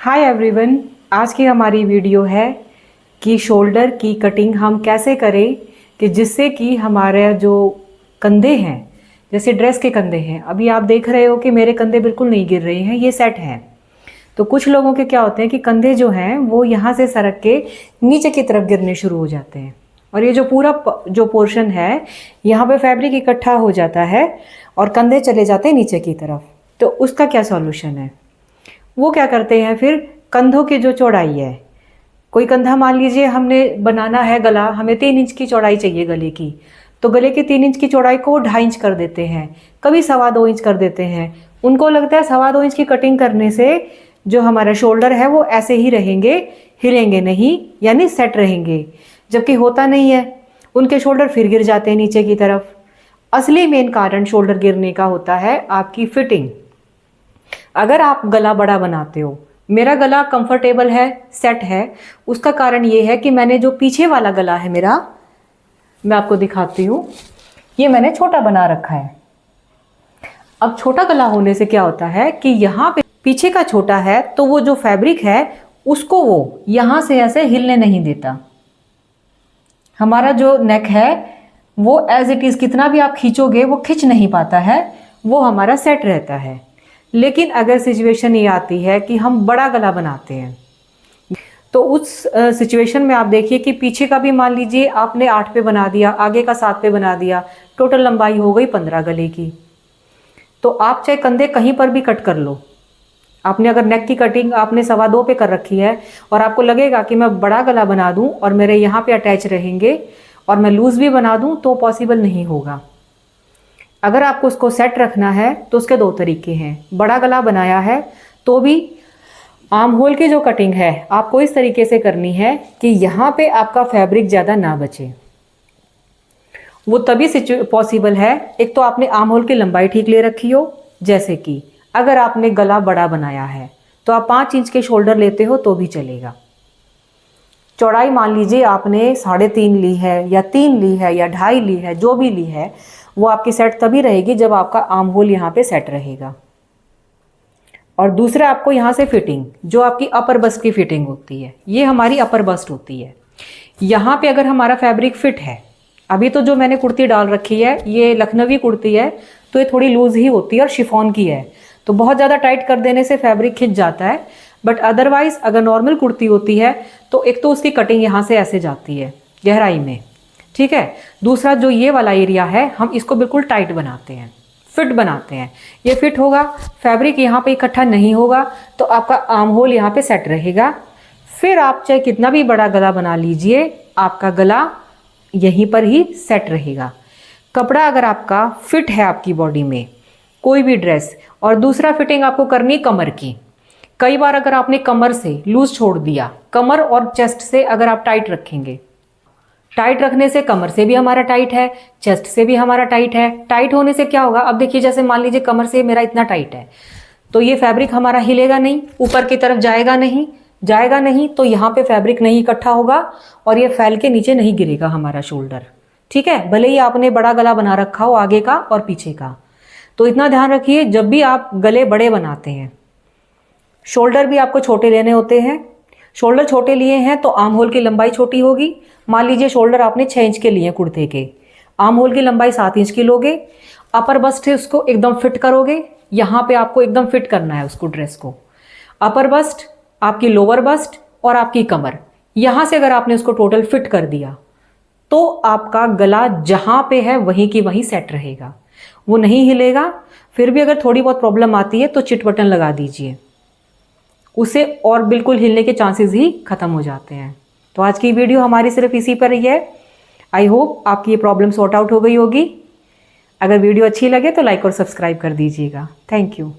Hi everyone, आज की हमारी वीडियो है कि शोल्डर की कटिंग हम कैसे करें कि जिससे कि हमारे जो कंधे हैं, जैसे ड्रेस के कंधे हैं, अभी आप देख रहे हो कि मेरे कंधे बिल्कुल नहीं गिर रहे हैं, ये सेट हैं। तो कुछ लोगों के क्या होते हैं कि कंधे जो हैं वो यहाँ से सरक के नीचे की तरफ गिरने शुरू हो जाते हैं और ये जो पूरा जो पोर्शन है यहाँ पे फैब्रिक इकट्ठा हो जाता है और कंधे चले जाते हैं नीचे की तरफ। तो उसका क्या सॉल्यूशन है? वो क्या करते हैं, फिर कंधों की जो चौड़ाई है, कोई कंधा मान लीजिए हमने बनाना है गला, हमें 3 इंच की चौड़ाई चाहिए गले की, तो गले की 3 इंच की चौड़ाई को 2.5 इंच कर देते हैं, कभी 2.25 इंच कर देते हैं। उनको लगता है 2.25 इंच की कटिंग करने से जो हमारा शोल्डर है वो ऐसे ही रहेंगे, हिलेंगे नहीं, यानी सेट रहेंगे, जबकि होता नहीं है। उनके शोल्डर फिर गिर जाते हैं नीचे की तरफ। असली मेन कारण शोल्डर गिरने का होता है आपकी फिटिंग। अगर आप गला बड़ा बनाते हो, मेरा गला कंफर्टेबल है, सेट है, उसका कारण ये है कि मैंने जो पीछे वाला गला है मेरा, मैं आपको दिखाती हूँ, ये मैंने छोटा बना रखा है। अब छोटा गला होने से क्या होता है कि यहाँ पे पीछे का छोटा है तो वो जो फैब्रिक है उसको वो यहाँ से ऐसे हिलने नहीं देता। हमारा जो नेक है वो एज इट इज़ कितना भी आप खींचोगे वो खिंच नहीं पाता है, वो हमारा सेट रहता है। लेकिन अगर सिचुएशन ये आती है कि हम बड़ा गला बनाते हैं तो उस सिचुएशन में आप देखिए कि पीछे का भी मान लीजिए आपने 8 पे बना दिया, आगे का 7 पे बना दिया, टोटल लंबाई हो गई 15 गले की। तो आप चाहे कंधे कहीं पर भी कट कर लो, आपने अगर नेक की कटिंग आपने 2.25 पे कर रखी है और आपको लगेगा कि मैं बड़ा गला बना दूं और मेरे यहाँ पे अटैच रहेंगे और मैं लूज़ भी बना दूं, तो पॉसिबल नहीं होगा। अगर आपको उसको सेट रखना है तो उसके 2 तरीके हैं। बड़ा गला बनाया है तो भी आर्म होल की जो कटिंग है आपको इस तरीके से करनी है कि यहाँ पे आपका फैब्रिक ज़्यादा ना बचे। वो तभी पॉसिबल है, एक तो आपने आर्म होल की लंबाई ठीक ले रखी हो, जैसे कि अगर आपने गला बड़ा बनाया है तो आप 5 इंच के शोल्डर लेते हो तो भी चलेगा। चौड़ाई मान लीजिए आपने 3.5 ली है या 3 ली है या 2.5 ली है, जो भी ली है वो आपकी सेट तभी रहेगी जब आपका आर्म होल यहाँ पे सेट रहेगा। और दूसरा आपको यहाँ से फिटिंग, जो आपकी अपर बस्ट की फिटिंग होती है, ये हमारी अपर बस्ट होती है। यहाँ पे अगर हमारा फैब्रिक फिट है, अभी तो जो मैंने कुर्ती डाल रखी है ये लखनवी कुर्ती है तो ये थोड़ी लूज ही होती है और शिफॉन की है, तो बहुत ज़्यादा टाइट कर देने से फैब्रिक खिंच जाता है। बट अदरवाइज अगर नॉर्मल कुर्ती होती है तो एक तो उसकी कटिंग यहाँ से ऐसे जाती है गहराई में, ठीक है। दूसरा जो ये वाला एरिया है हम इसको बिल्कुल टाइट बनाते हैं, फिट बनाते हैं। ये फिट होगा, फैब्रिक यहाँ पे इकट्ठा नहीं होगा, तो आपका आर्म होल यहाँ पे सेट रहेगा। फिर आप चाहे कितना भी बड़ा गला बना लीजिए, आपका गला यहीं पर ही सेट रहेगा। कपड़ा अगर आपका फिट है आपकी बॉडी में, कोई भी ड्रेस, और दूसरा फिटिंग आपको करनी कमर की। कई बार अगर आपने कमर से लूज छोड़ दिया, कमर और चेस्ट से अगर आप टाइट रखेंगे, टाइट रखने से कमर से भी हमारा टाइट है, चेस्ट से भी हमारा टाइट है। टाइट होने से क्या होगा, अब देखिए जैसे मान लीजिए कमर से मेरा इतना टाइट है तो ये फैब्रिक हमारा हिलेगा नहीं, ऊपर की तरफ जाएगा नहीं, तो यहाँ पे फैब्रिक नहीं इकट्ठा होगा और ये फैल के नीचे नहीं गिरेगा हमारा शोल्डर, ठीक है। भले ही आपने बड़ा गला बना रखा हो आगे का और पीछे का। तो इतना ध्यान रखिए, जब भी आप गले बड़े बनाते हैं शोल्डर भी आपको छोटे लेने होते हैं। शोल्डर छोटे लिए हैं तो आर्म होल की लंबाई छोटी होगी। मान लीजिए शोल्डर आपने 6 इंच के लिए कुर्ते के, आर्म होल की लंबाई 7 इंच की लोगे। अपर बस्ट है उसको एकदम फिट करोगे, यहाँ पे आपको एकदम फिट करना है उसको, ड्रेस को। अपर बस्ट, आपकी लोअर बस्ट और आपकी कमर, यहाँ से अगर आपने उसको टोटल फिट कर दिया तो आपका गला जहाँ पे है वहीं की वहीं सेट रहेगा, वो नहीं हिलेगा। फिर भी अगर थोड़ी बहुत प्रॉब्लम आती है तो चिट बटन लगा दीजिए, उसे और बिल्कुल हिलने के चांसेस ही खत्म हो जाते हैं। तो आज की वीडियो हमारी सिर्फ इसी पर ही है। आई होप आपकी ये प्रॉब्लम सॉर्ट आउट हो गई होगी। अगर वीडियो अच्छी लगे तो लाइक और सब्सक्राइब कर दीजिएगा। Thank you.